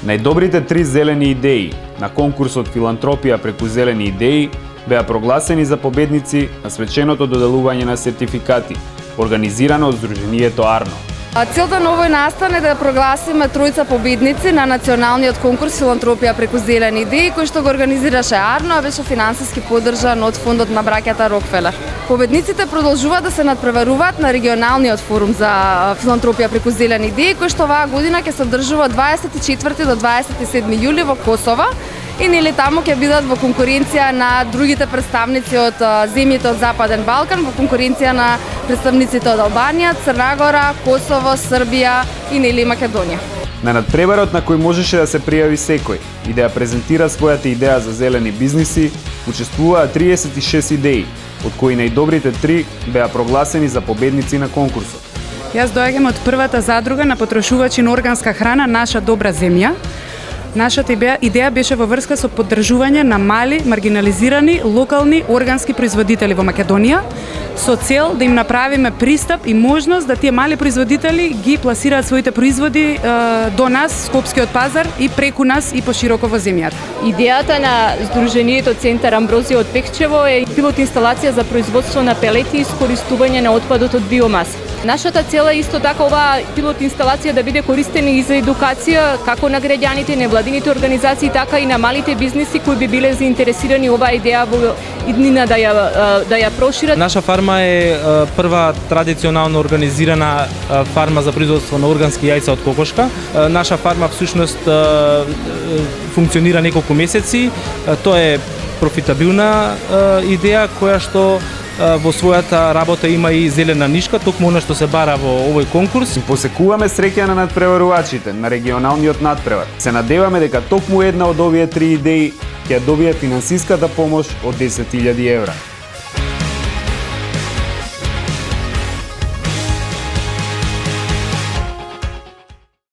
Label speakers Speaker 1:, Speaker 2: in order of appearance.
Speaker 1: Најдобрите 3 зелени идеи на конкурсот Филантропија преку зелени идеи беа прогласени за победници на свеченото доделување на сертификати, организирано од Здруженијето Арно.
Speaker 2: Целта на овој настан е да прогласиме тројца победници на националниот конкурс Филантропија преку зелени идеи, кој што го организираше Арно, а беше финансиски поддржан од фондот на браќата Рокфелер. Победниците продолжуваат да се надпреваруваат на регионалниот форум за филантропија преку зелени идеи, кој што оваа година ќе се одржува од 24 до 27 јули во Косово. И нели таму ќе бидат во конкуренција на другите представници од земјите од Западен Балкан, во конкуренција на представниците од Албанија, Црна Гора, Косово, Србија и нели Македонија.
Speaker 1: На надпреварот на кој можеше да се пријави секој и да ја презентира својата идеја за зелени бизниси, учествуваа 36 идеи, од кои најдобрите 3 беа прогласени за победници на конкурсот.
Speaker 3: Јас доаѓам од првата задруга на потрошувачи на органска храна Наша добра земја. Нашата идеја беше во врска со поддржување на мали, маргинализирани, локални органски производители во Македонија, со цел да им направиме пристап и можност да тие мали производители ги пласираат своите производи до нас, Скопскиот пазар, и преку нас и пошироко во земјата.
Speaker 4: Идејата на Сдруженијето Центар Амброзија од Пехчево е пилот инсталација за производство на пелети и искористување на отпадот од биомаса. Нашата цел е исто така оваа пилот инсталација да биде користена и за едукација како на граѓаните, невладините организации, така и на малите бизниси кои би биле заинтересирани оваа идеја во иднина да ја прошират.
Speaker 5: Наша фарма е прва традиционално организирана фарма за производство на органски јајца од кокошка. Наша фарма всушност функционира неколку месеци. Тоа е профитабилна идеја која што во својата работа има и зелена нишка, токму она што се бара во овој конкурс.
Speaker 1: Посекуваме среќа на надпреварувачите на регионалниот надпревар. Се надеваме дека токму една од овие 3 идеи ќе добие финансиската помош од 10.000 евра.